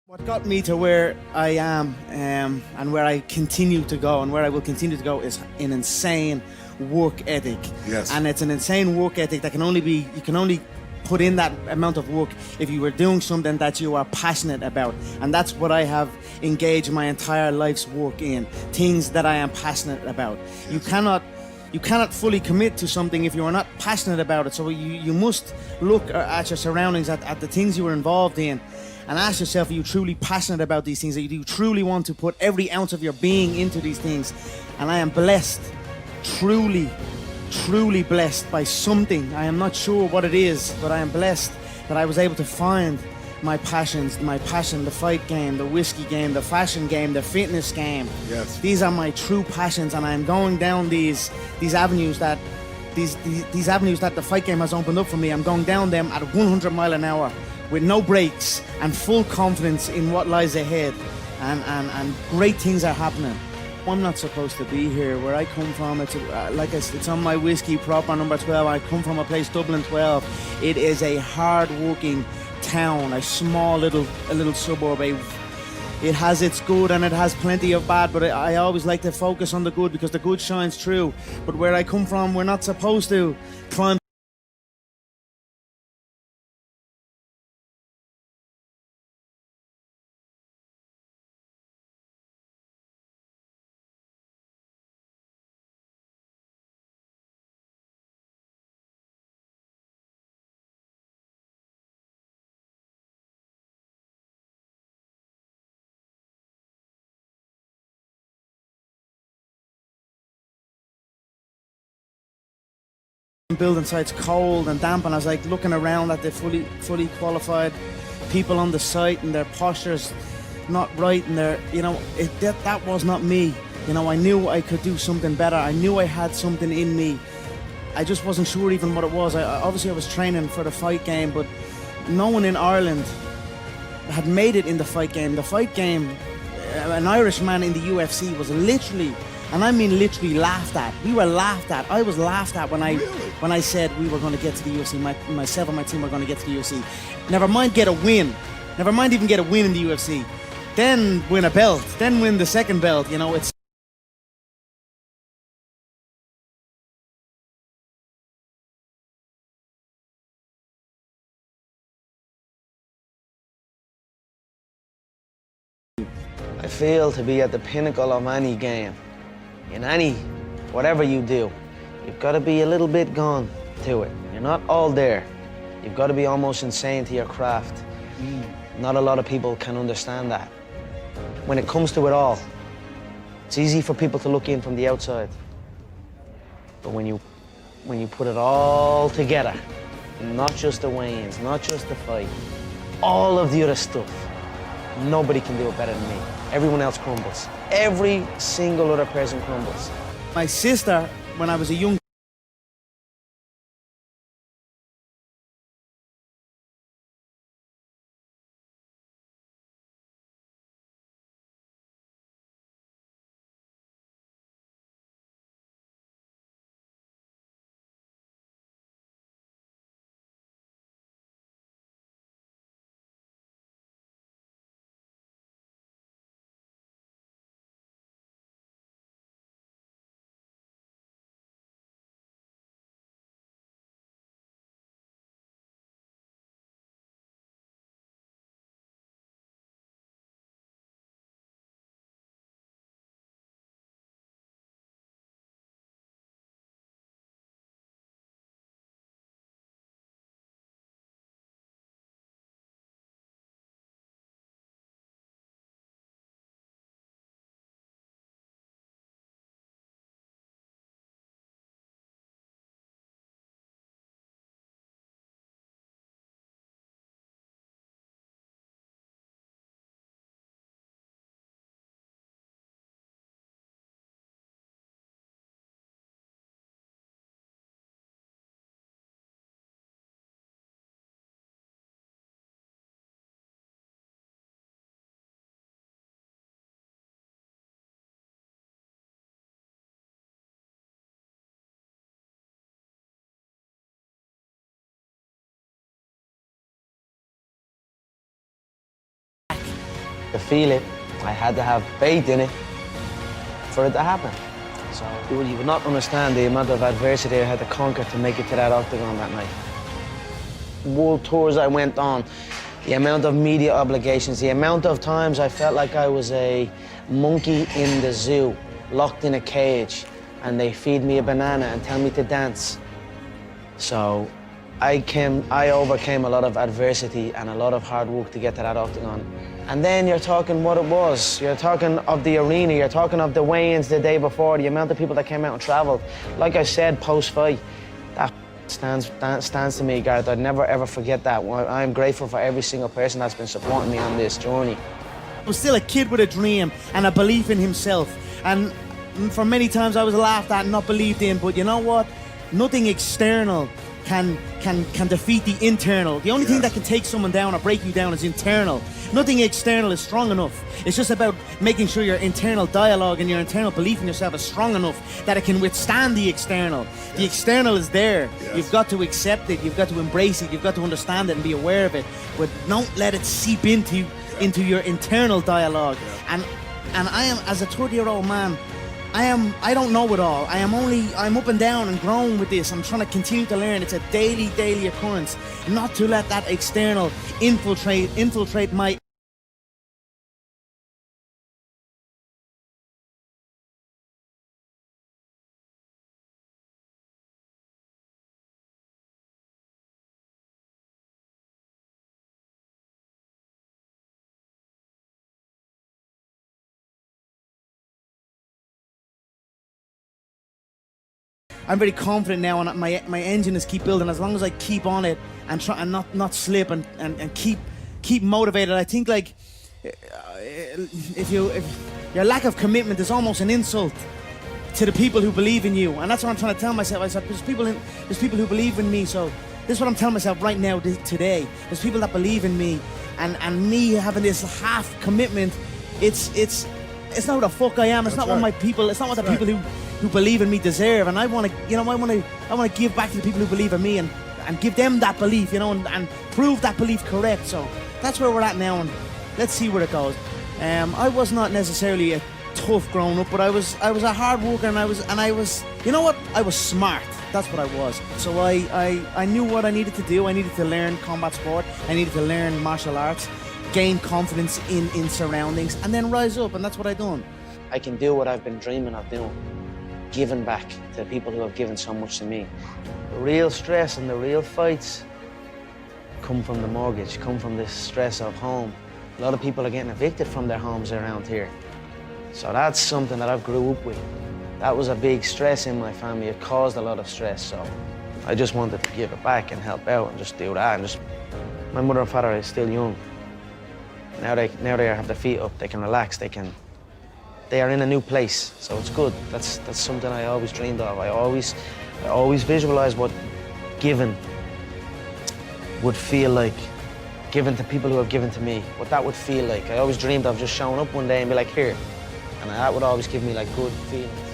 What got me to where I am and where I continue to go and where I will continue to go is an insane work ethic. Yes. And it's an insane work ethic that you can only put in that amount of work if you were doing something that you are passionate about. And that's what I have engaged my entire life's work in, things that I am passionate about. Yes. You cannot fully commit to something if you are not passionate about it. So you must look at your surroundings, at the things you are involved in, and ask yourself, are you truly passionate about these things? Do you truly want to put every ounce of your being into these things? And I am blessed, truly blessed by something. I am not sure what it is, but I am blessed that I was able to find my passions, my passion, the fight game, the whiskey game, the fashion game, the fitness game. Yes. These are my true passions, and I am going down these avenues that these avenues that the fight game has opened up for me. I'm going down them at 100 mile an hour with no brakes and full confidence in what lies ahead, and great things are happening. I'm not supposed to be here. Where I come from, it's like I said, it's on my whiskey proper number 12. I come from a place, Dublin 12. It is a hard-working town, a small little suburb. It has its good and it has plenty of bad, but I always like to focus on the good because the good shines through. But where I come from, we're not supposed to climb building sites cold and damp, and I was like looking around at the fully qualified people on the site, and their postures not right, and that was not me. I knew I could do something better. I knew I had something in me. I just wasn't sure even what it was. Obviously I was training for the fight game, but no one in Ireland had made it in the fight game. The fight game, an Irish man in the UFC was literally, and I mean literally, laughed at. We were laughed at. I was laughed at when I said we were going to get to the UFC. Myself and my team were going to get to the UFC. Never mind get a win. Never mind even get a win in the UFC. Then win a belt. Then win the second belt. It's I feel to be at the pinnacle of any game, in whatever you do, you've got to be a little bit gone to it. You're not all there. You've got to be almost insane to your craft. Not a lot of people can understand that. When it comes to it all, it's easy for people to look in from the outside. But when you put it all together, not just the weigh-ins, not just the fight, all of the other stuff, nobody can do it better than me. Everyone else crumbles. Every single other person crumbles. my sister, when I was a young To feel it, I had to have faith in it for it to happen. So you would not understand the amount of adversity I had to conquer to make it to that octagon that night. World tours I went on, the amount of media obligations, the amount of times I felt like I was a monkey in the zoo, locked in a cage, and they feed me a banana and tell me to dance. So I overcame a lot of adversity and a lot of hard work to get to that octagon. And then you're talking what it was. You're talking of the arena, you're talking of the weigh-ins the day before, the amount of people that came out and traveled. Like I said, post-fight, that stands to me, Gareth. I'd never ever forget that. I'm grateful for every single person that's been supporting me on this journey. I was still a kid with a dream and a belief in himself. And for many times I was laughed at and not believed in, but you know what? Nothing external can defeat the internal. The only thing that can take someone down or break you down is internal. Nothing external is strong enough. It's just about making sure your internal dialogue and your internal belief in yourself is strong enough that it can withstand the external. The external is there. You've got to accept it. You've got to embrace it. You've got to understand it and be aware of it. But don't let it seep into your internal dialogue. And I am, as a 30-year-old man, I don't know it all. I'm up and down and growing with this. I'm trying to continue to learn. It's a daily occurrence. Not to let that external infiltrate my I'm very confident now, and my engine is keep building. As long as I keep on it and try and not slip and keep motivated. I think like if your lack of commitment is almost an insult to the people who believe in you, and that's what I'm trying to tell myself. I said there's people who believe in me, so this is what I'm telling myself right now today. There's people that believe in me, and me having this half commitment. It's not what the fuck I am. It's not what my people. It's not what the people who believe in me deserve. And I want to give back to the people who believe in me and give them that belief, and prove that belief correct. So that's where we're at now, and let's see where it goes. I was not necessarily a tough growing up, but I was a hard worker, and I was you know what? I was smart. That's what I was. So I knew what I needed to do. I needed to learn combat sport. I needed to learn martial arts, gain confidence in surroundings, and then rise up, and that's what I done. I can do what I've been dreaming of doing, giving back to the people who have given so much to me. The real stress and the real fights come from the mortgage, come from this stress of home. A lot of people are getting evicted from their homes around here. So that's something that I've grew up with. That was a big stress in my family. It caused a lot of stress, so I just wanted to give it back and help out and just do that. And my mother and father are still young. Now they have their feet up, they can relax, they are in a new place, so it's good. That's something I always dreamed of. I always visualized what giving would feel like, giving to people who have given to me, what that would feel like. I always dreamed of just showing up one day and be like, here. And that would always give me like good feelings.